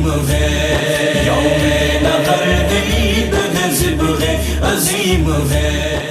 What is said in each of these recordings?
عظیم ہے، یوم نحر عید ہے، ذبح عظیم ہے۔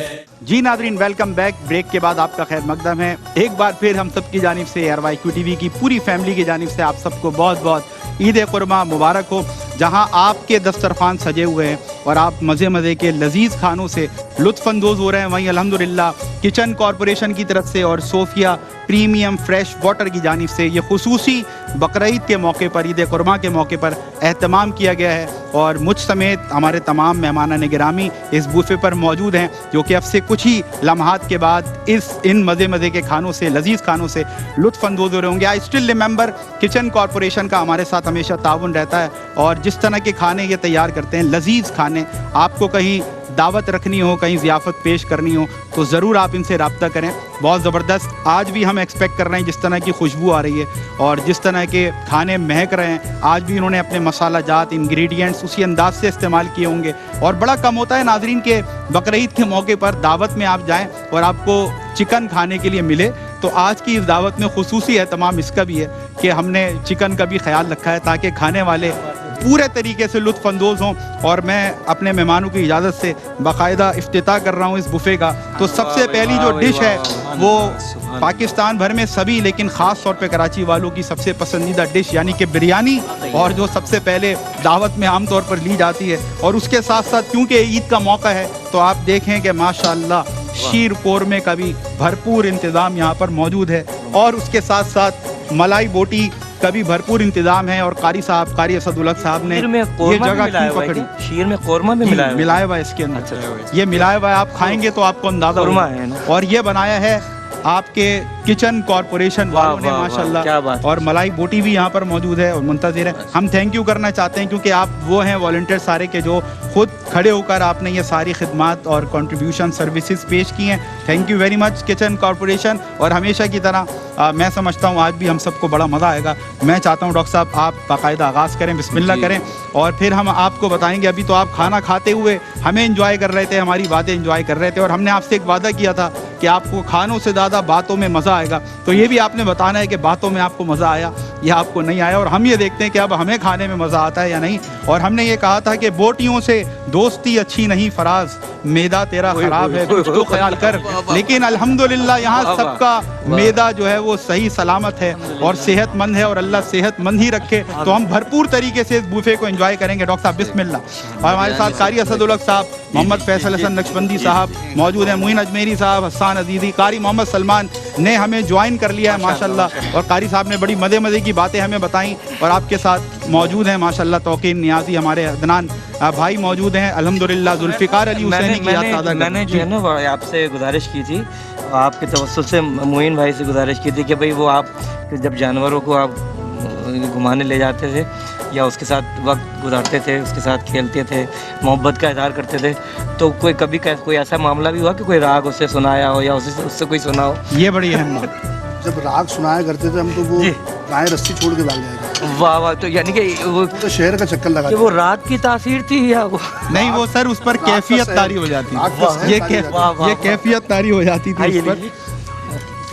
جی ناظرین، ویلکم بیک۔ بریک کے بعد آپ کا خیر مقدم ہے۔ ایک بار پھر ہم سب کی جانب سے ARYQ TV کی پوری فیملی کی جانب سے آپ سب کو بہت بہت عید قرباں مبارک ہو۔ جہاں آپ کے دسترخوان سجے ہوئے ہیں اور آپ مزے کے لذیذ کھانوں سے لطف اندوز ہو رہے ہیں، وہیں الحمدللہ کچن کارپوریشن کی طرف سے اور صوفیہ پریمیم فریش واٹر کی جانب سے یہ خصوصی بقرعید کے موقع پر، عید قرباں کے موقع پر اہتمام کیا گیا ہے، اور مجھ سمیت ہمارے تمام مہمانان گرامی اس بوفے پر موجود ہیں، جو کہ اب سے کچھ ہی لمحات کے بعد ان مزے کے کھانوں سے، لذیذ کھانوں سے لطف اندوز ہو رہے ہوں گے۔ I still remember kitchen corporation کا ہمارے ساتھ ہمیشہ تعاون رہتا ہے، اور جس طرح کے کھانے یہ تیار کرتے ہیں، لذیذ کھانے، آپ کو کہیں دعوت رکھنی ہو، کہیں ضیافت پیش کرنی ہو تو ضرور آپ ان سے رابطہ کریں۔ بہت زبردست آج بھی ہم ایکسپیکٹ کر رہے ہیں، جس طرح کی خوشبو آ رہی ہے اور جس طرح کے کھانے مہک رہے ہیں، آج بھی انہوں نے اپنے مسالہ جات، انگریڈینٹس اسی انداز سے استعمال کیے ہوں گے۔ اور بڑا کم ہوتا ہے ناظرین کہ بقرعید کے موقع پر دعوت میں آپ جائیں اور آپ کو چکن کھانے کے لیے ملے، تو آج کی اس دعوت میں خصوصی اہتمام اس کا بھی ہے کہ ہم نے چکن کا بھی خیال رکھا ہے تاکہ کھانے والے پورے طریقے سے لطف اندوز ہوں۔ اور میں اپنے مہمانوں کی اجازت سے باقاعدہ افتتاح کر رہا ہوں اس بوفے کا۔ تو سب سے پہلی جو ڈش ہے وہ پاکستان بھر میں سبھی، لیکن خاص طور پہ کراچی والوں کی سب سے پسندیدہ ڈش یعنی کہ بریانی، اور جو سب سے پہلے دعوت میں عام طور پر لی جاتی ہے۔ اور اس کے ساتھ ساتھ کیونکہ عید کا موقع ہے تو آپ دیکھیں کہ ماشاءاللہ شیر قورمے کا بھی بھرپور انتظام یہاں پر موجود ہے، اور اس کے ساتھ ساتھ ملائی بوٹی کا بھی بھرپور انتظام ہے۔ اور قاری صاحب، قاری اسد الحق صاحب نے یہ جگہ کیوں پکڑی؟ شیر میں قورمہ بھی ملایا ہوا ہے اس کے اندر، یہ ملایا ہوا ہے، آپ کھائیں گے تو آپ کو اندازہ ہوگا۔ اور یہ بنایا ہے آپ کے کچن کارپوریشن والوں نے ماشاءاللہ، اور ملائی بوٹی بھی یہاں پر موجود ہے اور منتظر ہے۔ ہم تھینک یو کرنا چاہتے ہیں کیونکہ آپ وہ ہیں والنٹیئر سارے کے جو خود کھڑے ہو کر آپ نے یہ ساری خدمات اور کنٹریبیوشن سروسز پیش کی ہیں۔ Thank you very much kitchen corporation. اور ہمیشہ کی طرح میں سمجھتا ہوں آج بھی ہم سب کو بڑا مزہ آئے گا۔ میں چاہتا ہوں ڈاکٹر صاحب آپ باقاعدہ آغاز کریں، بسم اللہ کریں، اور پھر ہم آپ کو بتائیں گے۔ ابھی تو آپ کھانا کھاتے ہوئے ہمیں انجوائے کر رہے تھے، ہماری باتیں انجوائے کر رہے تھے، اور ہم نے آپ سے ایک وعدہ کیا تھا کہ آپ کو کھانوں سے زیادہ باتوں میں مزہ آئے گا، تو یہ بھی آپ نے بتانا ہے کہ باتوں میں آپ کو مزہ آیا یا آپ کو نہیں آیا، اور ہم یہ دیکھتے ہیں کہ اب ہمیں کھانے میں مزہ آتا ہے یا نہیں۔ اور ہم نے یہ کہا تھا کہ بوٹیوں سے دوستی اچھی نہیں فراز، میدا تیرا خراب ہے کچھ تو خیال کر، لیکن الحمدللہ یہاں سب کا میدا جو ہے وہ صحیح سلامت ہے اور صحت مند ہے، اور اللہ صحت مند ہی رکھے۔ تو ہم بھرپور طریقے سے اس بوفے کو انجوائے کریں گے۔ ڈاکٹر صاحب بسم اللہ۔ اور ہمارے ساتھ قاری اسد الحق صاحب، محمد فیصل حسن نقشبندی صاحب موجود ہیں، معین اجمیری صاحب، حسان عزیزی، قاری محمد سلمان نے ہمیں جوائن کر لیا ہے ماشاءاللہ، اور قاری صاحب نے بڑی مزے کی باتیں ہمیں بتائیں، اور آپ کے ساتھ موجود ہیں ماشاءاللہ توقیر نیازی، ہمارے عدنان بھائی موجود ہیں الحمدللہ، ذوالفقار علی حسینی کی یاد تازہ۔ میں نے جو ہے نا آپ سے گزارش کی تھی، آپ کے توسط سے معین بھائی سے گزارش کی تھی کہ بھئی وہ آپ جب جانوروں کو آپ گھمانے لے جاتے تھے یا اس کے ساتھ وقت گزارتے تھے، اس کے ساتھ کھیلتے تھے، محبت کا اظہار کرتے تھے، تو کبھی کوئی ایسا معاملہ بھی ہوا کہ کوئی راگ اسے سنایا ہو یا اس سے کوئی سنا ہو؟ یہ بڑی اہم بات۔ جب راگ سنایا کرتے تھے ہم تو وہ گائے رسی چھوڑ کے بھاگ جایا کرتے۔ واہ واہ، تو یعنی کہ وہ تو شہر کا چکر لگا کہ وہ راگ کی تاثیر تھی یا وہ نہیں، وہ سر اس پر کیفیت طاری ہو جاتی تھی، یہ کیفیت طاری ہو جاتی تھی اس پر۔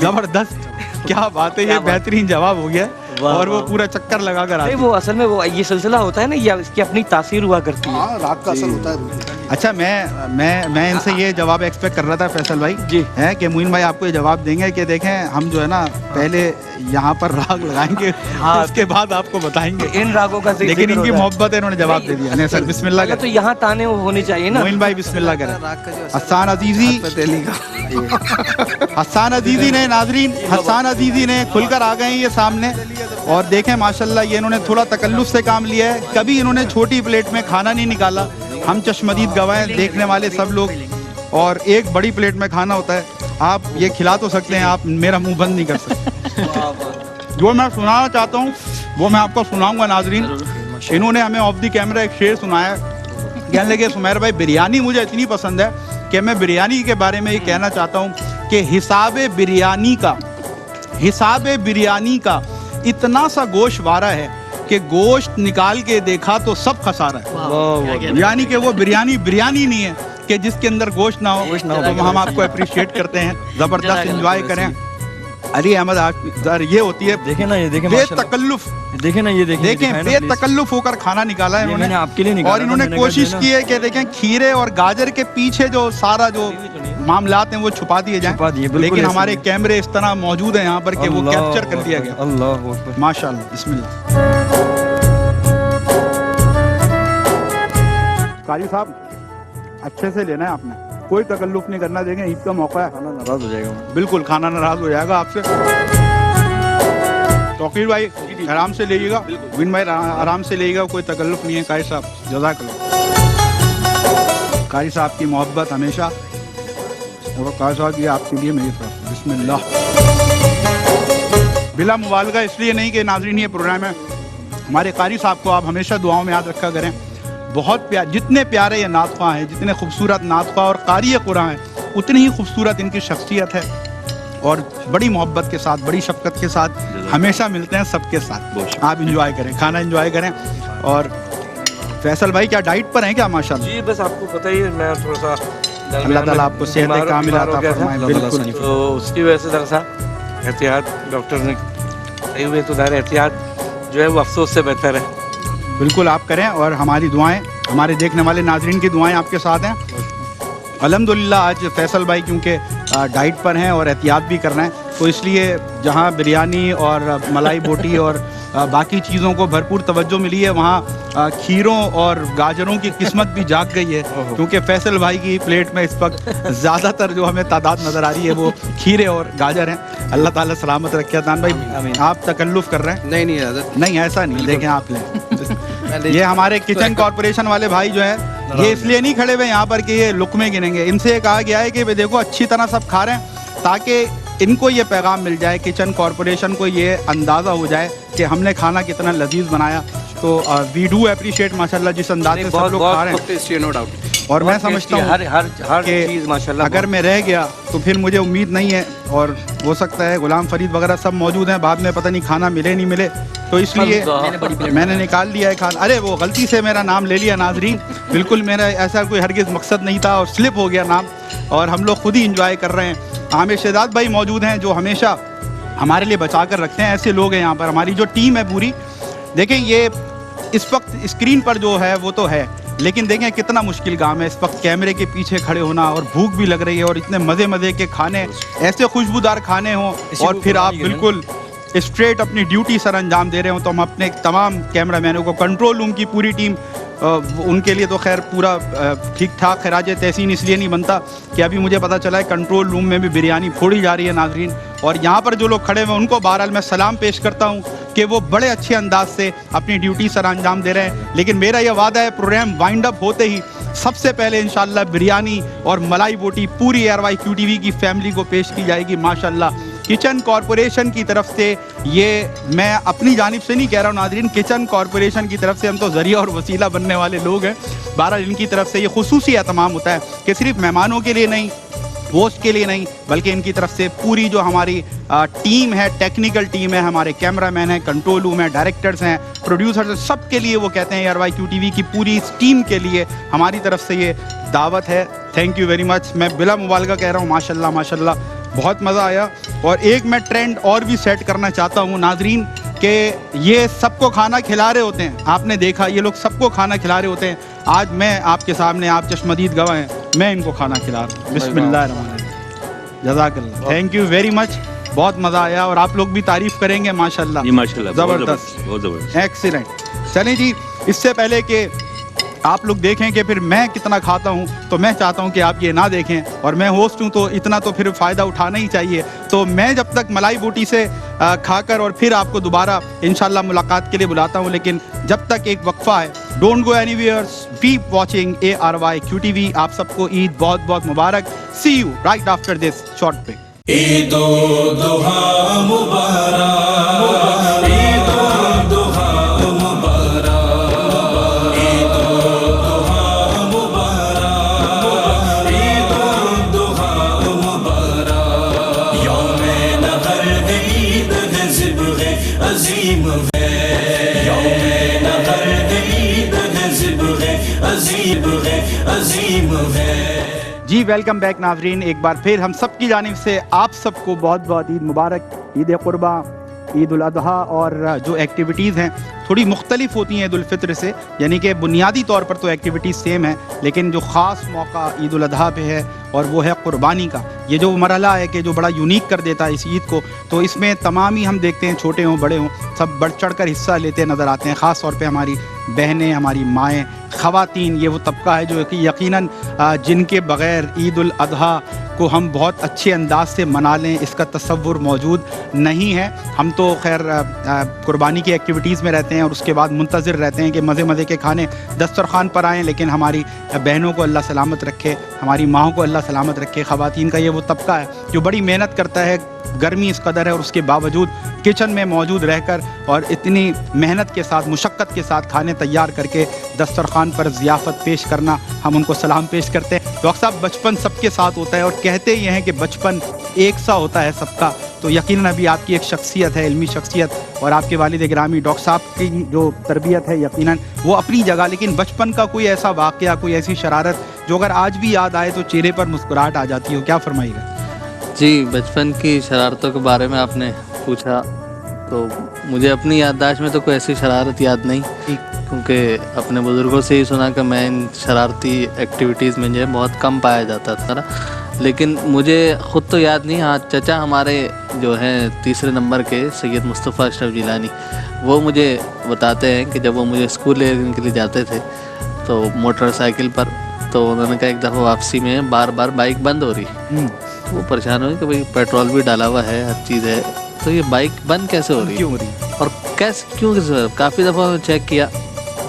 زبردست، کیا بات ہے، یہ بہترین جواب ہو گیا، اور وہ پورا چکر لگا کر آتی ہے۔ وہ اصل میں وہ یہ سلسلہ ہوتا ہے نا، یا اس کی اپنی تاثیر ہوا کرتی ہے۔ ہاں، راگ کا اثر ہوتا ہے۔ اچھا، میں ان سے یہ جواب ایکسپیکٹ کر رہا تھا فیصل بھائی جی ہے کہ معین بھائی آپ کو یہ جواب دیں گے کہ دیکھیں ہم جو ہے نا پہلے یہاں پر راگ لگائیں گے، اس کے بعد آپ کو بتائیں گے ان راگوں کا، لیکن ان کی محبت ہے، انہوں نے جواب دے دیا۔ نہیں سر بسم اللہ کریں، تو یہاں تانے ہونی چاہیے نا۔ معین بھائی بسم اللہ کریں۔ حسان عزیزی، حسان عزیزی نے، ناظرین حسان عزیزی نے کھل کر آ گئے ہیں یہ سامنے، اور دیکھیں ماشاءاللہ یہ انہوں نے تھوڑا تکلف سے کام لیا ہے، کبھی انہوں نے چھوٹی پلیٹ میں کھانا نہیں نکالا، ہم چشمدید گواہ ہیں دیکھنے والے سب لوگ، اور ایک بڑی پلیٹ میں کھانا ہوتا ہے۔ آپ یہ کھلا تو سکتے ہیں، آپ میرا منہ بند نہیں کر سکتے۔ جو میں سنانا چاہتا ہوں وہ میں آپ کو سناؤں گا ناظرین۔ انہوں نے ہمیں آف دی کیمرہ ایک شعر سنایا، کہنے لگے سمیر بھائی بریانی مجھے اتنی پسند ہے کہ میں بریانی کے بارے میں یہ کہنا چاہتا ہوں کہ حساب بریانی کا اتنا سا گوشوارہ ہے کہ گوشت نکال کے دیکھا تو سب خسارہ ہے، یعنی کہ وہ بریانی نہیں ہے کہ جس کے اندر گوشت نہ ہو۔ تو ہم آپ کو اپریشیٹ کرتے ہیں، زبردست انجوائے کریں۔ अली अहमद सर, ये होती है देखे ना, ये देखे माशाल्लाह, बेतकल्लुफ, देखे ना, ये देखें, देखें बेतकल्लुफ होकर खाना निकाला है मैंने इन्होंने आपके लिए निकाला और इन्होंने था, कोशिश मैंने की है कि देखें खीरे और गाजर के पीछे जो सारा जो मामलात हैं वो छुपा दिए जाएं, छुपा दिए, बिल्कुल लेकिन ऐसे हमारे ही। कैमरे इस तरह मौजूद हैं यहाँ पर कि वो कैप्चर कर लिया गया। अल्लाह अकबर। माशाल्लाह, बिस्मिल्लाह। कारी साहब, अच्छे से लेना है आपने, कोई तकल्लुफ नहीं करना, देखें ईद का मौका है, खाना नाराज हो जाएगा। बिल्कुल खाना नाराज हो जाएगा आपसे। तौकीर भाई आराम से लीजिएगा, विन भाई आराम से लीजिएगा, कोई तकल्लुफ नहीं है। कारी साहब जज़ाकल्लाह। कारी साहब की मोहब्बत हमेशा, और कारी साहब ये आपके लिए मेरी तरफ, बिस्मिल्लाह। बिला मुबालगा इसलिए नहीं कि नाज़रीन ये प्रोग्राम है, हमारे कारी साहब को आप हमेशा दुआओं में याद रखा करें। बहुत जितने प्यारे ये नातख़्वां हैं, जितने खूबसूरत नातख़्वां और कारी कुरान हैं, उतनी ही खूबसूरत इनकी शख्सियत है और बड़ी मोहब्बत के साथ, बड़ी शफ़क़त के साथ हमेशा मिलते हैं सबके साथ। आप इंजॉय करें, खाना इंजॉय करें। और फैसल भाई क्या डाइट पर हैं क्या? माशाल्लाह जी, बस आपको पता ही है, मैं थोड़ा सा अल्लाह ताला आपको सेहत कामिला अता फरमाए। बिल्कुल, तो उसकी वजह से दरअसल एहतियात डॉक्टर ने कही हुई, तो दायरे एहतियात जो है वो अफसोस से बेहतर है। बिल्कुल आप करें और हमारी दुआएं, हमारे देखने वाले नाजरीन की दुआएं आपके साथ हैं। अल्हम्दुलिल्लाह आज फैसल भाई क्योंकि डाइट पर हैं और एहतियात भी कर रहे हैं, तो इसलिए जहां बिरयानी और मलाई बोटी और बाकी चीज़ों को भरपूर तवज्जो मिली है, वहाँ खीरों और गाजरों की किस्मत भी जाग गई है, क्योंकि फैसल भाई की प्लेट में इस वक्त ज़्यादातर जो हमें तादाद नज़र आ रही है वो खीरे और गाजर हैं। अल्लाह ताला सलामत रखे। अदनान भाई आप तकल्लुफ़ कर रहे हैं? नहीं हज़रत, नहीं ऐसा नहीं, देखें आप लें। ये हमारे किचन कॉर्पोरेशन वाले भाई जो है, ये इसलिए नहीं खड़े हुए यहाँ पर कि ये लुकमे गिनेंगे, इनसे कहा गया है कि भाई देखो अच्छी तरह सब खा रहे हैं, ताकि इनको ये पैगाम मिल जाए, किचन कॉर्पोरेशन को ये अंदाज़ा हो जाए कि हमने खाना कितना लजीज बनाया। तो वी डू अप्रिशिएट माशाल्लाह जिस अंदाज से सब लोग खा रहे हैं, नो डाउट। और मैं समझता हूँ हर चीज़ माशाल्लाह, अगर मैं रह गया तो फिर मुझे उम्मीद नहीं है, और हो सकता है गुलाम फरीद वगैरह सब मौजूद हैं, बाद में पता नहीं खाना मिले नहीं मिले, तो इसलिए मैंने निकाल लिया है खाना। अरे वो गलती से मेरा नाम ले लिया नाजरीन, बिल्कुल मेरा ऐसा कोई हरगिज़ मकसद नहीं था और स्लिप हो गया नाम, और हम लोग खुद ही इंजॉय कर रहे हैं। आमिर शहजाद भाई मौजूद हैं जो हमेशा हमारे लिए बचा कर रखते हैं। ऐसे लोग हैं यहाँ पर, हमारी जो टीम है पूरी। देखें ये इस वक्त स्क्रीन पर जो है वो तो है, लेकिन देखें कितना मुश्किल काम है इस वक्त कैमरे के पीछे खड़े होना, और भूख भी लग रही है, और इतने मज़े के खाने, ऐसे खुशबूदार खाने हों, और फिर आप बिल्कुल स्ट्रेट अपनी ड्यूटी सर अंजाम दे रहे हो। तो हम अपने तमाम कैमरामैनों को, कंट्रोल रूम की पूरी टीम, उनके लिए तो खैर पूरा ठीक ठाक खराज तहसीन इसलिए नहीं बनता कि अभी मुझे पता चला है कंट्रोल रूम में भी बिरयानी फोड़ी जा रही है नाजरीन, और यहाँ पर जो लोग खड़े हुए हैं उनको बहरहाल मैं सलाम पेश करता हूँ कि वो बड़े अच्छे अंदाज से अपनी ड्यूटी सर अंजाम दे रहे हैं। लेकिन मेरा यह वादा है, प्रोग्राम वाइंड अप होते ही सबसे पहले इंशाल्लाह बिरयानी और मलाई बोटी पूरी ARYQTV की फैमिली को पेश की जाएगी। माशाल्लाह किचन कॉरपोरेशन की तरफ से, ये मैं अपनी जानिब से नहीं कह रहा हूँ नाज़रीन, किचन कॉरपोरेशन की तरफ से, हम तो ज़रिया और वसीला बनने वाले लोग हैं। बहरहाल इनकी तरफ से ये खुसूसी एहतमाम होता है कि सिर्फ मेहमानों के लिए नहीं, होस्ट के लिए नहीं, बल्कि इनकी तरफ से पूरी जो हमारी टीम है, टेक्निकल टीम है, हमारे कैमरामैन हैं, कंट्रोल रूम है, डायरेक्टर्स हैं, प्रोड्यूसर्स हैं, सब के लिए वो कहते हैं ARYQTV की पूरी इस टीम के लिए हमारी तरफ से ये दावत है। Thank you very much. मैं बिला मुबालगा कह रहा हूँ, माशाल्लाह माशाल्लाह बहुत मज़ा आया। और एक मैं ट्रेंड और भी सेट करना चाहता हूँ नाजरीन, कि ये सबको खाना खिला रहे होते हैं, आपने देखा ये लोग सबको खाना खिला रहे होते हैं। आज मैं आपके सामने, आप चश्मदीद गवाह हैं, मैं इनको खाना खिला रहा हूँ। बिस्मिल्लाहिर्रहमानिर्रहीम, जज़ाकल्लाह, थैंक यू वेरी मच, बहुत मज़ा आया। और आप लोग भी तारीफ़ करेंगे माशाल्लाह, ज़बरदस्त, बहुत ज़बरदस्त, एक्सीलेंट। चलें जी, इससे पहले कि आप लोग देखें कि फिर मैं कितना खाता हूं, तो मैं चाहता हूं कि आप ये ना देखें, और मैं होस्ट हूं तो इतना तो फिर फ़ायदा उठाना ही चाहिए। तो मैं जब तक मलाई बोटी से खाकर और फिर आपको दोबारा इंशाल्लाह मुलाकात के लिए बुलाता हूं, लेकिन जब तक एक वक्फा है, don't go anywhere, keep watching ARYQTV। आप सबको ईद बहुत बहुत मुबारक। See you right after this short break. Eid Duha मुबारक, ईद दुहा मुबारक, ईद दुहा मुबारक, ईद दुहा मुबारक। यौमे नहर है, ईद है, ज़िब्ग़े अज़ीम है, यौमे नहर है, ईद है, ज़िब्ग़े अज़ीम है। जी वेलकम बैक नाजरीन, एक बार फिर हम सब की जानिब से आप सबको बहुत बहुत ईद मुबारक। عید قربا, عید الاضحیٰ اور جو ایکٹیویٹیज़ ہیں تھوڑی مختلف ہوتی ہیں عید الفطر سے, یعنی کہ بنیادی طور پر تو ایکٹیویٹیز سیم ہیں, لیکن جو خاص موقع عید الاضحیٰ پہ ہے اور وہ ہے قربانی کا. یہ جو مرحلہ ہے کہ جو بڑا یونیک کر دیتا ہے اس عید کو, تو اس میں تمام ہی ہم دیکھتے ہیں چھوٹے ہوں بڑے ہوں سب بڑھ چڑھ کر حصہ لیتے نظر آتے ہیں. خاص طور پہ ہماری بہنیں, ہماری مائیں, خواتین, یہ وہ طبقہ ہے جو کہ یقیناً جن کے بغیر عید الاضحیٰ کو ہم بہت اچھے انداز سے منا لیں اس کا تصور موجود نہیں ہے. ہم تو خیر قربانی کی ایکٹیویٹیز میں رہتے ہیں اور اس کے بعد منتظر رہتے ہیں کہ مزے مزے کے کھانے دسترخوان پر آئیں, لیکن ہماری بہنوں کو اللہ سلامت رکھے, ہماری ماؤں کو اللہ سلامت رکھے. خواتین کا یہ وہ طبقہ ہے جو بڑی محنت کرتا ہے, گرمی اس قدر ہے اور اس کے باوجود کچن میں موجود رہ کر اور اتنی محنت کے ساتھ, مشقت کے ساتھ کھانے تیار کر کے دسترخوان پر ضیافت پیش کرنا, ہم ان کو سلام پیش کرتے ہیں. ڈاکٹر صاحب, بچپن سب کے ساتھ ہوتا ہے اور کہتے یہ ہیں کہ بچپن ایک سا ہوتا ہے سب کا, تو یقیناً ابھی آپ کی ایک شخصیت ہے, علمی شخصیت, اور آپ کے والد گرامی ڈاکٹر صاحب کی جو تربیت ہے یقیناً وہ اپنی جگہ, لیکن بچپن کا کوئی ایسا واقعہ, کوئی ایسی شرارت جو اگر آج بھی یاد آئے تو چہرے پر مسکراہٹ آ جاتی ہو, کیا فرمائیے گا؟ جی, بچپن کی شرارتوں کے بارے میں آپ نے پوچھا تو مجھے اپنی یادداشت میں تو کوئی ایسی شرارت یاد نہیں, کیونکہ اپنے بزرگوں سے ہی سنا کہ میں ان شرارتی ایکٹیویٹیز میں جو ہے بہت کم پایا جاتا تھا. لیکن مجھے خود تو یاد نہیں. ہاں, چچا ہمارے جو ہیں تیسرے نمبر کے سید مصطفیٰ اشرف جیلانی, وہ مجھے بتاتے ہیں کہ جب وہ مجھے اسکول لے جانے کے لیے جاتے تھے تو موٹر سائیکل پر, تو انہوں نے کہا ایک دفعہ واپسی میں بار بار بائک بند ہو رہی. وہ پریشان ہوئے کہ بھائی پیٹرول بھی ڈالا ہوا ہے, ہر چیز ہے, تو یہ بائک بند کیسے ہو رہی ہے اور کیوں کافی دفعہ چیک کیا.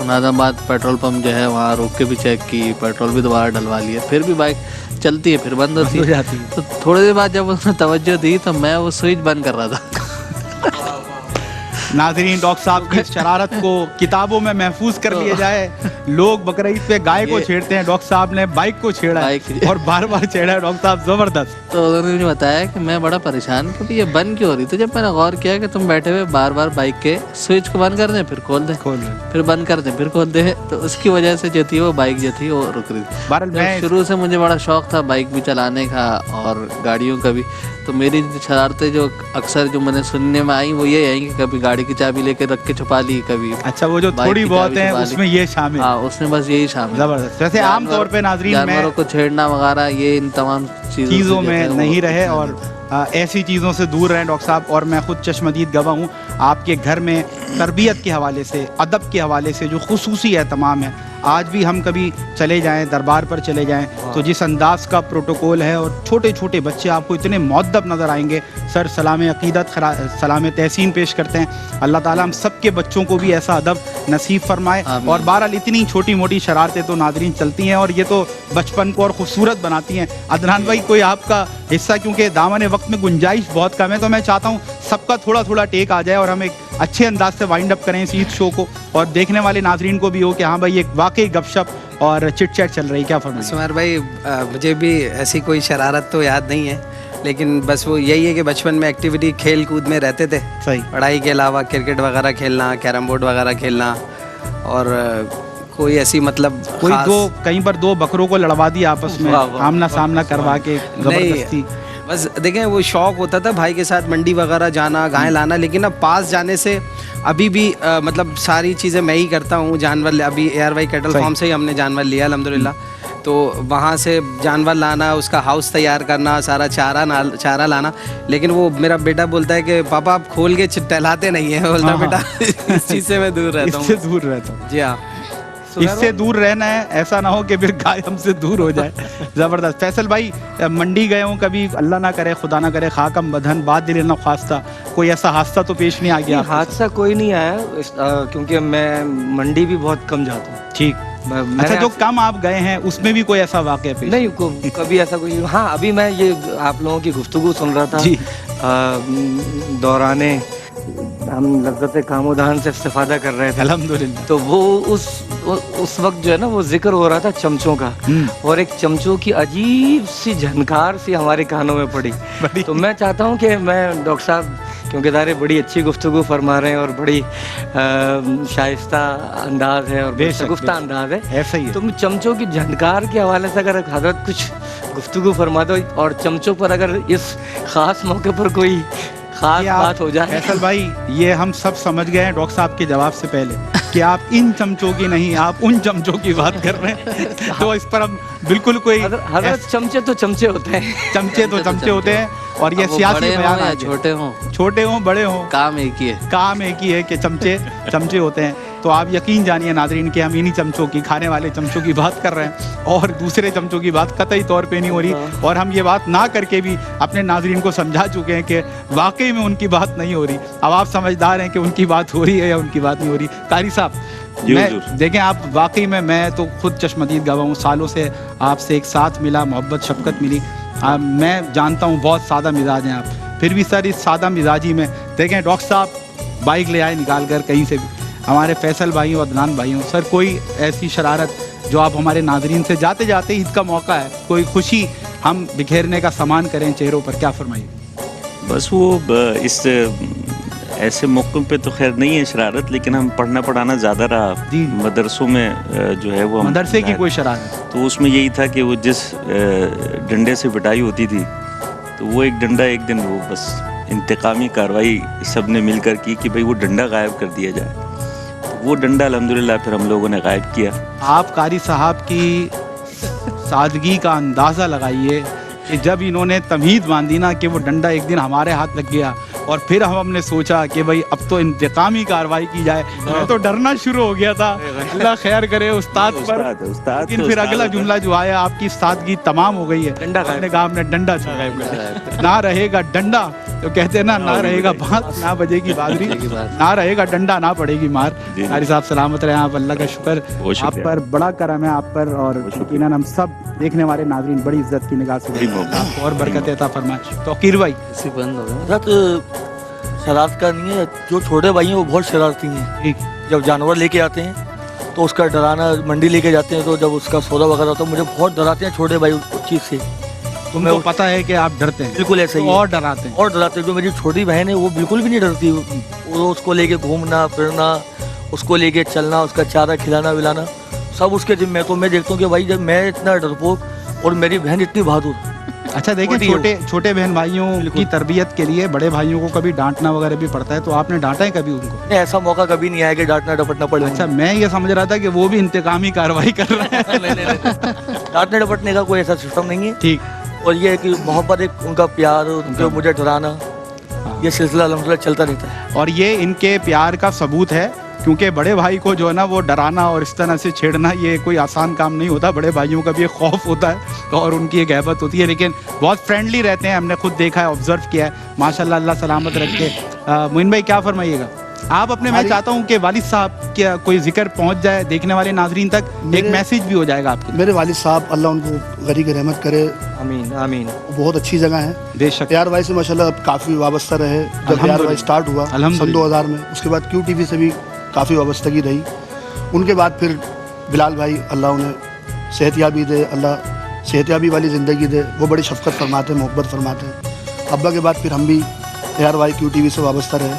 ناظم آباد پیٹرول پمپ جو ہے وہاں روک کے بھی چیک کی, پیٹرول بھی دوبارہ ڈلوا لیا, پھر بھی بائک چلتی ہے, پھر بند ہوتی ہے. تو تھوڑی دیر بعد جب اس نے توجہ دی تو میں وہ سوئچ بند کر رہا تھا. ناظرین, ڈاکٹر صاحب کی شرارت کو کتابوں میں محفوظ کر لیا جائے. لوگ بقرعید پہ گائے کو چھیڑتے ہیں, ڈاکٹر صاحب نے بائک کو چھیڑا ہے اور بار بار چھیڑا ہے. ڈاکٹر صاحب زبردست. تو انہوں نے مجھے بتایا کہ میں بڑا پریشان کہ یہ بند کیوں ہو رہی. تو جب میں نے غور کیا کہ تم بیٹھے ہوئے بار بار بائک کے سوئچ کو بند کر دیں, پھر کھول دیں, پھر بند کر دیں, پھر کھول دیں, تو اس کی وجہ سے جو تھی وہ بائک جو تھی وہ رک رہی تھی. بہرحال شروع سے مجھے بڑا شوق تھا بائک بھی چلانے کا اور گاڑیوں کا بھی. تو میری شرارتیں جو اکثر جو میں نے سننے میں آئیں وہ یہ ہیں کہ کبھی گاڑی کی چابی لے کے رکھ کے چھپا لی, کبھی اچھا وہ جو تھوڑی بہت ہیں اس میں یہ شامل. ہاں, اس میں بس یہی شامل. زبردست. ویسے عام طور پہ ناظرین جانوروں کو چھیڑنا وغیرہ یہ ان تمام چیزوں میں نہیں رہے اور ایسی چیزوں سے دور رہیں ڈاکٹر صاحب. اور میں خود چشمدید گواہ ہوں, آپ کے گھر میں تربیت کے حوالے سے, ادب کے حوالے سے جو خصوصی اہتمام ہے, آج بھی ہم کبھی چلے جائیں دربار پر چلے جائیں تو جس انداز کا پروٹوکول ہے, اور چھوٹے چھوٹے بچے آپ کو اتنے مؤدب نظر آئیں گے, سر سلام عقیدت سلام تحسین پیش کرتے ہیں. اللہ تعالیٰ ہم سب کے بچوں کو بھی ایسا ادب نصیب فرمائے. اور بہرحال اتنی چھوٹی موٹی شرارتیں تو ناظرین چلتی ہیں اور یہ تو بچپن کو اور خوبصورت بناتی ہیں. عدنان بھائی, کوئی آپ کا حصہ, کیونکہ دامن وقت میں گنجائش بہت کم ہے, تو میں چاہتا ہوں سب کا تھوڑا تھوڑا ٹیک آ جائے اور ہم ایک اچھے انداز سے وائنڈ اپ کریں اس عید شو کو, اور دیکھنے والے ناظرین کو بھی ہو کہ ہاں بھائی ایک واقعی گپ شپ اور چٹ چیٹ چل رہی. کیا فرمائیں؟ سمیر بھائی, مجھے بھی ایسی کوئی شرارت تو یاد نہیں ہے, لیکن بس وہ یہی ہے کہ بچپن میں ایکٹیویٹی کھیل کود میں رہتے تھے. صحیح. پڑھائی کے علاوہ کرکٹ وغیرہ کھیلنا, کیرم بورڈ وغیرہ کھیلنا, اور کوئی ایسی مطلب کوئی کہیں پر دو بکروں کو لڑوا دیا آپس میں, آمنا سامنا کروا کے زبردستی. بس دیکھیں وہ شوق ہوتا تھا بھائی کے ساتھ منڈی وغیرہ جانا, گائے لانا, لیکن اب پاس جانے سے ابھی بھی مطلب ساری چیزیں میں ہی کرتا ہوں. جانور ابھی اے آر وائی کیٹل فارم سے ہی ہم نے جانور لیا الحمدللہ, تو وہاں سے جانور لانا, اس کا ہاؤس تیار کرنا, سارا چارہ لانا. لیکن وہ میرا بیٹا بولتا ہے کہ پاپا آپ کھول کے ٹہلاتے نہیں ہیں. بولتا بیٹا اس چیز سے میں دور رہتا ہوں. اس سے دور رہتا ہوں. جی ہاں, اس سے دور رہنا ہے, ایسا نہ ہو کہ پھر گائے ہم سے دور ہو جائے. زبردست. فیصل بھائی, منڈی گئے ہوں کبھی, اللہ نہ کرے خدا نہ کرے, خاکم بدھن بات دل نہ خواستہ, کوئی ایسا حادثہ تو پیش نہیں آ گیا؟ حادثہ کوئی نہیں آیا, کیونکہ میں منڈی بھی بہت کم جاتا ہوں. ٹھیک. اچھا, جو کم آپ گئے ہیں اس میں بھی کوئی ایسا واقعہ پیش نہیں کبھی ایسا کوئی. ہاں, ابھی میں یہ آپ لوگوں کی گفتگو سن رہا تھا جی, دورانے ہم لذت کام و دہن سے استفادہ کر رہے تھے الحمدللہ, تو وہ اس وقت جو ہے نا وہ ذکر ہو رہا تھا چمچوں کا, اور ایک چمچوں کی عجیب سی جھنکار سی ہمارے کانوں میں پڑی. تو میں چاہتا ہوں کہ میں ڈاکٹر صاحب, کیونکہ دارے بڑی اچھی گفتگو فرما رہے ہیں اور بڑی شائستہ انداز ہے اور شگفتہ انداز ہے, ایسا ہی ہے. تم چمچوں کی جھنکار کے حوالے سے اگر حضرت کچھ گفتگو فرما دو, اور چمچوں پر اگر اس خاص موقع پر کوئی खास कि आप- बात हो जाए। फैसल भाई, ये हम सब समझ गए हैं डॉक्टर साहब के जवाब से पहले कि आप इन चमचों की नहीं, आप उन चमचों की बात कर रहे हैं। तो इस पर हम बिल्कुल कोई हजरत चमचे तो चमचे होते हैं। चमचे तो चमचे होते हैं, और ये अब वो सियासी बड़े हों बयान या आ गए। छोटे हों, छोटे हों बड़े हों, काम एक ही है। काम एक ही है कि चमचे चमचे होते हैं। तो आप यकीन जानिए नाजरीन कि हम इन्हीं चमचों की, खाने वाले चमचों की बात कर रहे हैं, और दूसरे चमचों की बात कतई तौर पे नहीं हो रही। और हम ये बात ना करके भी अपने नाजरीन को समझा चुके हैं कि वाकई में उनकी बात नहीं हो रही। अब आप समझदार हैं कि उनकी बात हो रही है या उनकी बात नहीं हो रही। कारी साहब, जी मैं हुजूर। देखें, आप वाकई में, मैं तो खुद चश्मदीद गवाह हूँ, सालों से आपसे एक साथ मिला, मोहब्बत शफकत मिली। मैं जानता हूँ बहुत सादा मिजाज हैं आप, फिर भी सर इस सादा मिजाजी में देखें, डॉक्टर साहब बाइक ले आए निकाल कर कहीं से भी, हमारे फैसल भाई और अदनान भाई हों, सर कोई ऐसी शरारत जो आप हमारे नाजरीन से जाते जाते ईद का मौका है, कोई खुशी हम बिखेरने का सामान करें चेहरों पर, क्या फरमाइए? बस वो इस ऐसे मौक़ों पे तो खैर नहीं है शरारत, लेकिन हम पढ़ना पढ़ाना ज़्यादा रहा जी। मदरसों में जो है वो हम मदरसे की कोई शरारत? तो उसमें यही था कि वो जिस डंडे से पिटाई होती थी, तो वो एक डंडा एक दिन वो बस इंतकामी कार्रवाई सब ने मिल कर की कि भाई वो डंडा गायब कर दिया जाए। तो वो डंडा अल्हम्दुलिल्लाह फिर हम लोगों ने गायब किया। आप कारी साहब की सादगी का अंदाज़ा लगाइए कि जब इन्होंने तमहीद बांधी ना कि वो डंडा एक दिन हमारे हाथ लग गया, और फिर हमने सोचा कि भाई अब तो इंतकामी कार्रवाई की जाए, मैं तो डरना शुरू हो गया था। अल्लाह खैर करे उस्ताद पर। लेकिन फिर अगला जुमला जो आया, आपकी सादगी तमाम हो गई है। डंडा आपने कहा हमने डंडा गायब कर दिया। ना रहेगा डंडा, तो कहते हैं ना रहेगा बात, ना बजेगी बाजरी, ना रहेगा डंडा, ना पड़ेगी मार। जी। कारी साहब सलामत रहे आप, अल्लाह का शुक्र बहुत आप शुक्रिया। पर, बड़ा करम है आप पर, और यकीनन हम सब देखने वाले नाजरीन बड़ी इज्जत की निगाह से देखते हैं। आपको और बरकत अता फरमाए। तो अकीर भाई, इसी बंद हो गए। हजरत शरारत का नहीं है, जो छोटे भाई हैं वो बहुत शरारती हैं। ठीक, जब जानवर लेके आते हैं तो उसका डराना, मंडी लेके जाते हैं तो जब उसका सौदा वगैरह होता है, मुझे बहुत डराते हैं छोटे भाई उस चीज़ से। तो मैं तुमको पता है कि आप डरते हैं, बिल्कुल ऐसा ही तो है। और डराते हैं। और डराते हैं। जो मेरी छोटी बहन है वो बिल्कुल भी नहीं डरती, वो उसको लेके घूमना फिरना, उसको लेके चलना, उसका चारा खिलाना विलाना सब उसके जिम्मे है। तो मैं देखता हूँ कि भाई जब मैं इतना डरपोक और मेरी बहन इतनी बहादुर। अच्छा देखें, छोटी है वो। छोटे छोटे बहन भाइयों की तरबियत के लिए बड़े भाइयों को कभी डांटना वगैरह भी पड़ता है, तो आपने डांटा है कभी उनको? ऐसा मौका कभी नहीं आया कि डांटना डपटना पड़े। अच्छा, मैं ये समझ रहा था कि वो भी इंतकामी कार्रवाई कर रहे हैं। नहीं, डांटने डपटने का कोई ऐसा सिस्टम नहीं है। ठीक, और ये है कि मोहब्बत, एक उनका प्यार, उनके मुझे डराना, ये सिलसिला अल्हम्दुलिल्लाह चलता रहता है। और ये इनके प्यार का सबूत है, क्योंकि बड़े भाई को जो है ना वो डराना और इस तरह से छेड़ना ये कोई आसान काम नहीं होता। बड़े भाइयों का भी एक खौफ होता है और उनकी एक हैबत होती है, लेकिन बहुत फ्रेंडली रहते हैं। हमने खुद देखा है, ऑब्जर्व किया है, माशाल्लाह, अल्लाह सलामत रखे। मोइन भाई क्या फरमाइएगा आप अपने? मैं चाहता हूँ कि वालिद साहब क्या कोई जिक्र पहुँच जाए देखने वाले नाजरीन तक, एक मेरे- मैसेज भी हो जाएगा आपके लिए। मेरे वालिद साहब, अल्लाह उनको गरीक रहमत करे, आमीन आमीन। वो बहुत अच्छी जगह है। बेशक, AR वाई से माशाल्लाह अब काफ़ी वाबस्ता रहे। जब AR वाई अल्हम्दुलिल्लाह। स्टार्ट हुआ सन अल्हम्दुलिल्लाह। 2000 में, उसके बाद QTV से भी काफ़ी वाबस्तगी रही। उनके बाद फिर बिलाल भाई, अल्लाह उन्हें सेहतियाबी दे, अल्लाह सेहतियाबी वाली ज़िंदगी दे, वो बड़ी शफकत फरमाते हैं, मोहब्बत फरमाते हैं। अब्बा के बाद फिर हम भी AR वाई QTV से वाबस्ता रहे।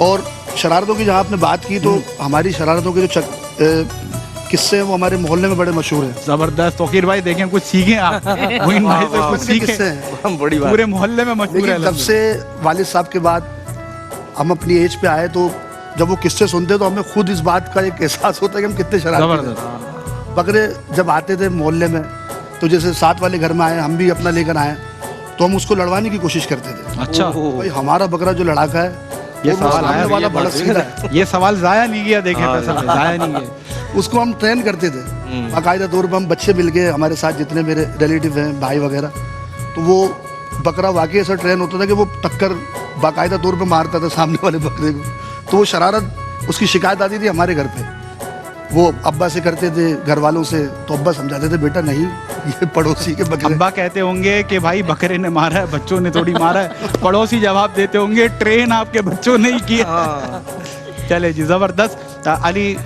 और शरारतों की जहाँ आपने बात की, तो हमारी शरारतों के जो किस्से हैं वो हमारे मोहल्ले में बड़े मशहूर हैं। जबरदस्त। तोकीर भाई देखें, कुछ सीखें आप मोइन भाई से, कुछ उनके किस्से सीखें। हैं। बड़ी बात। पूरे मोहल्ले में मशहूर है। लेकिन जब से वालिद साहब के बाद हम अपनी एज पे आए, तो जब वो किस्से सुनते तो हमें खुद इस बात का एक एहसास होता है कि हम कितने शरारती थे। जबरदस्त। बकरे जब आते थे मोहल्ले में, तो जैसे साथ वाले घर में आए, हम भी अपना लेकर आए, तो हम उसको लड़वाने की कोशिश करते थे। अच्छा, भाई हमारा बकरा जो लड़ाका है, ये वो सवाल सामने आया, वाला बड़ा सीधा है। ये सवाल जाया नहीं गया। देखें, फैसल भाई, जाया नहीं गया। उसको हम ट्रेन करते थे बाकायदा तौर पर। हम बच्चे मिल गए, हमारे साथ जितने मेरे रिलेटिव हैं, भाई वगैरह, तो वो बकरा वाकई ऐसा ट्रेन होता था कि वो टक्कर बाकायदा तौर पे मारता था सामने वाले बकरे को। तो वो शरारत, उसकी शिकायत आती थी हमारे घर पे, वो अब्बा से करते थे, घर वालों से, तो अब्बा समझाते थे, बेटा नहीं, ये पड़ोसी के बकरे। अब्बा कहते होंगे कि भाई बकरे ने मारा है, बच्चों ने थोड़ी मारा है। पड़ोसी जवाब देते होंगे, ट्रेन आपके बच्चों ने ही किया। चले जी, जबरदस्त। अली,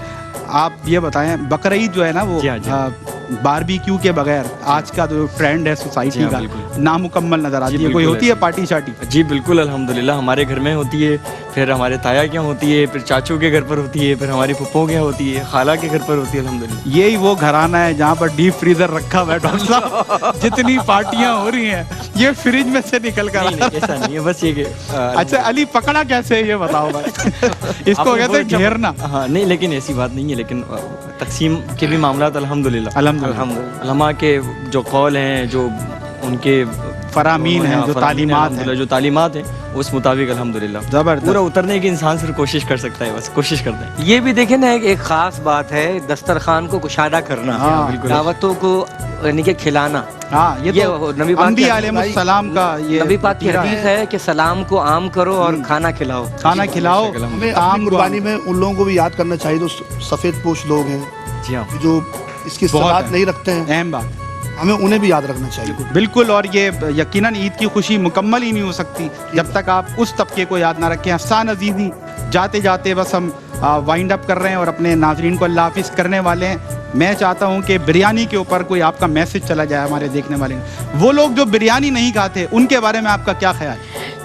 आप ये बताएं, बकरीद जो है ना वो जी हाँ, जी। बारबेक्यू के बगैर आज का जो ट्रेंड है सोसाइटी हाँ, का बिल्कुल। नामुकम्मल नजर आती जी, है। कोई बिल्कुल होती है ऐसा। पार्टी शार्टी? जी बिल्कुल, अल्हम्दुलिल्लाह हमारे घर में होती है, फिर हमारे ताया के यहाँ होती है, फिर चाचू के घर पर होती है, फिर हमारी फुप्पों के यहाँ होती है, खाला के घर पर होती है अल्हम्दुलिल्लाह। यही वो घराना है जहाँ पर डीप फ्रीजर रखा हुआ है डॉक्टर साहब। जितनी पार्टियां हो रही हैं ये फ्रिज में से निकल कर नहीं, ऐसा नहीं है, बस ये कि अच्छा अली पकड़ा कैसे है ये बताओ भाई। इसको आपने कहते वो हैं जब- घेरना। हाँ नहीं, लेकिन ऐसी बात नहीं है, लेकिन तकसीम के भी मामला अल्हम्दुलिल्लाह अल्हम्दुलिल्लाह उलमा के जो कौल हैं, जो उनके फरामीन हैं, जो तालीमात हैं, जो तालीमात हैं, उस मुताबिक अल्हम्दुलिल्लाह जबरदस्त। पूरा उतरने की इंसान सिर्फ कोशिश कर सकता है, बस कोशिश करते हैं। ये भी देखें ना, एक ख़ास बात है दस्तरखान को कुशादा करना, हाँ, बिल्कुल। दावतों को यानी कि खिलाना। हाँ ये तो नबी पाक की अंबिया हदीस- अलैहिस्सलाम का ये नबी पाक की तीरा हदीस है कि सलाम को आम करो और खाना खिलाओ। खाना खिलाओ हमें ताम अपनी कुर्बानी में उन लोगों को भी याद करना चाहिए जो सफ़ेद पोश लोग हैं, जी हाँ, जो इसकी बहुत सलात है। नहीं रखते हैं, अहम बात हमें उन्हें भी याद रखना चाहिए। बिल्कुल। और ये यकीनन ईद की खुशी मुकम्मल ही नहीं हो सकती जब तक आप उस तबके को याद ना रखें। हसान अजीज़ी जाते जाते बस हम वाइंड अप कर रहे हैं और अपने नाजरीन को अल्लाह हाफिज़ करने वाले हैं। मैं चाहता हूं कि बिरयानी के ऊपर कोई आपका मैसेज चला जाए हमारे देखने वाले। वो लोग जो बिरयानी नहीं खाते उनके बारे में आपका क्या ख्याल?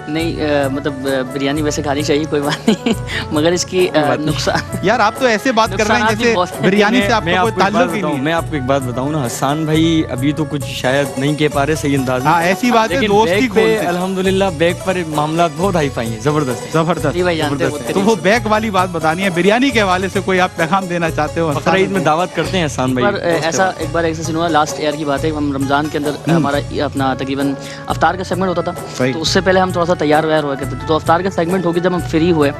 नहीं मतलब बिरयानी वैसे खानी चाहिए, कोई बात नहीं, मगर इसकी नुकसान। यार आप तो ऐसे बात कर रहे हैं नुकसानात भी जैसे बहुत हैं। बिरयानी से मैं आपका कोई आपको एक बात ताल्लुक ही बताऊं, नहीं है। मैं आपको एक बात बताऊं ना, हसान भाई अभी तो कुछ शायद नहीं कह पा रहे सही अंदाज में। हाँ ऐसी बात है, लेकिन दोस्ती बैग पे खोलते हैं। अल्हम्दुलिल्लाह बैग पर मामला बहुत हाई फाई है, जबरदस्त है। जबरदस्त। जी भाई जानते हो तो वो बैक वाली बात बतानी है, बिरयानी के हवाले से कोई आप पैगाम देना चाहते हो? बकरा ईद में दावत करते हैं हसान भाई। एक बार ऐसा सीन हुआ, लास्ट ईयर की बात है, हम रमज़ान के अंदर हमारा अपना तकरीबन अफ्तार का सेगमेंट होता था, सही। तो उससे पहले हम थोड़ा सा तैयार वैयार हुआ करते थे। तो अफ्तार का सेगमेंट होकर जब हम फ्री हुए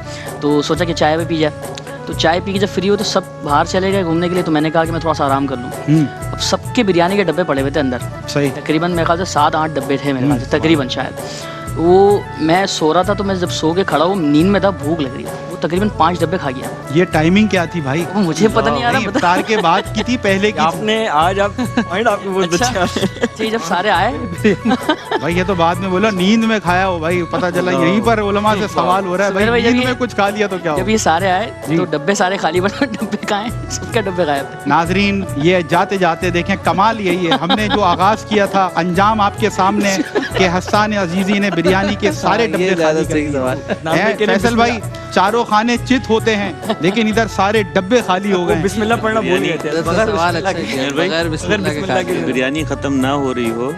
तो सोचा कि चाय भी पी जाए। तो चाय पी के जब फ्री हुए तो सब बाहर चले गए घूमने के लिए, तो मैंने कहा कि मैं थोड़ा सा आराम कर लूँ। अब सबके बिरयानी के डब्बे पड़े हुए थे अंदर, सही। तकरीबन मेरे ख्याल से 7-8 डब्बे थे मेरे ख्याल से तकरीबन शायद। वो मैं सो रहा था, तो मैं जब सो के खड़ा हूँ नींद में था, भूख लग रही है, वो तकरीबन 5 डब्बे खा गया। ये टाइमिंग क्या थी भाई? वो मुझे पता नहीं आ रहा, पता इफ्तार के बाद की थी पहले की थी? आपने आज आप पॉइंट आपके बहुत अच्छे आ रहे हैं। जी, जब सारे आए भाई ये तो बाद में बोला नींद में खाया हो भाई, पता चला यहीं पर उलमा से सवाल हो रहा है सुबह भाई भाई नींद जब में कुछ खा लिया तो क्या जब हो? ये सारे आए जी। तो डब्बे सारे खाली बने, डब्बे कहाँ हैं? सबके डब्बे गायब थे। नाजरीन ये जाते जाते देखें कमाल यही है, हमने जो आगाज किया था अंजाम आपके सामने कि हसान अजीजी ने बिरयानी के सारे डब्बे खाली कर दिए हैं। फैसल भाई चारों खाने चित होते हैं लेकिन इधर सारे डब्बे खाली हो गए हैं। बिस्मिल्लाह पढ़ना भूल गए थे। सवाल अच्छा किया, बगैर बिस्मिल्लाह के खा बिरयानी खत्म ना हो रही हो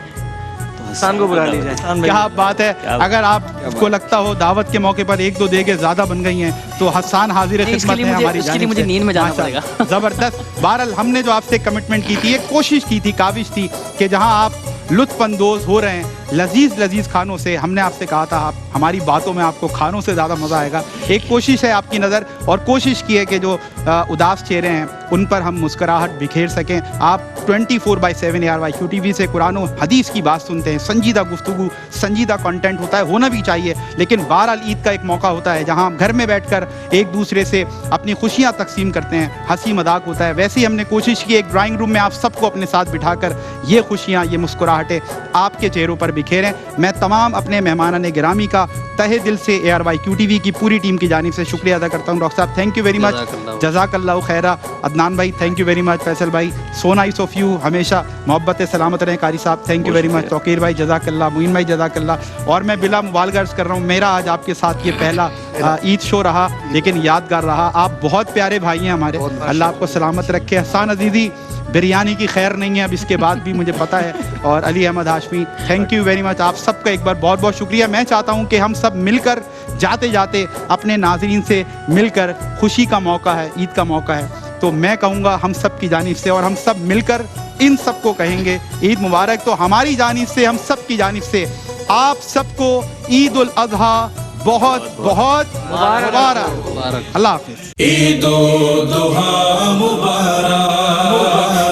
हसान को बुला लीजिए। क्या बात है, अगर आपको लगता हो दावत के मौके पर 1-2 देगे ज्यादा बन गई हैं तो हसान हाजिर नहीं, इसके खिदमत लिए है मुझे- हमारी इसके लिए जानिब मुझे से। नींद में जाना माशाअल्लाह। पड़ेगा। जबरदस्त। बहरहाल हमने जो आपसे कमिटमेंट की थी, एक कोशिश की थी, काविश थी कि जहां आप लुत्फ अंदोज हो रहे हैं लजीज खानों से, हमने आपसे कहा था आप हमारी बातों में आपको खानों से ज़्यादा मज़ा आएगा। एक कोशिश है आपकी नज़र और कोशिश की है कि जो उदास चेहरे हैं उन पर हम मुस्कुराहट बिखेर सकें। आप 24/7 ARYQTV से कुरान और हदीस की बात सुनते हैं, संजीदा गुफ्तगू, संजीदा कंटेंट होता है, होना भी चाहिए, लेकिन बहरहाल ईद का एक मौका होता है जहां हम घर में बैठकर एक दूसरे से अपनी खुशियां तकसीम करते हैं, हंसी मजाक होता है। वैसे ही हमने कोशिश की एक ड्राइंग रूम में आप सबको अपने साथ बिठाकर ये खुशियां, ये मुस्कुराहटें आपके चेहरों पर बिखेरें। मैं तमाम अपने मेहमानान गिरामी का तहे दिल से ARYQTV की पूरी टीम की जानिब से शुक्रिया अदा करता हूँ। डॉक्टर साहब थैंक यू वेरी मच, जज़ाकल्लाहु खैरा। अदनान भाई thank you very much. Faisal भाई सो नाइस ऑफ यू, हमेशा मोहब्बत सलामत रहें। कारी साहब thank you very much. Tauqeer भाई जज़ाकल्लाह, मुइन भाई जज़ाकल्लाह। और मैं बिला मुबालगा अर्ज़ कर रहा हूँ, मेरा आज आपके साथ ये पहला ईद शो रहा लेकिन यादगार रहा। आप बहुत प्यारे भाई हैं हमारे, अल्लाह आपको सलामत रखे। हसान अजीज़ी बिरयानी की खैर नहीं है अब इसके बाद भी, मुझे पता है। और Ali Ahmad Hashmi thank you very much. आप सबका एक बार बहुत बहुत शुक्रिया। मैं चाहता हूँ कि हम सब मिलकर जाते जाते अपने नाज़रीन से मिलकर, खुशी का मौका है, ईद का मौका है, तो मैं कहूँगा हम सब की जानिब से और हम सब मिलकर इन सबको कहेंगे ईद मुबारक। तो हमारी जानिब से, हम सब की जानिब से आप सबको ईद उल अज़हा बहुत बहुत मुबारक। अल्लाह हाफिज़। ईद उल अज़हा मुबारक,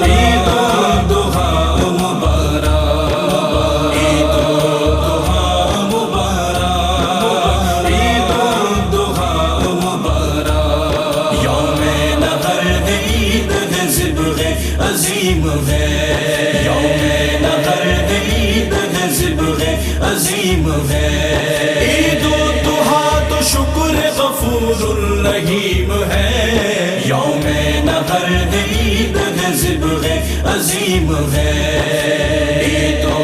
ईद उल अज़हा मुबारक, ईद उल अज़हा मुबारक, ईद उल अज़हा मुबारक। यौमे नहर है, ईद है, ज़िब्ग़े अज़ीम है। यौमे नहर है, ईद है, ज़िब्ग़े अज़ीम है। ईद उल अज़हा तो शुक्र गफूरुर रहीम है। यौमे नहर है, ईद है, ہے ذبح عظیم ہے. عید و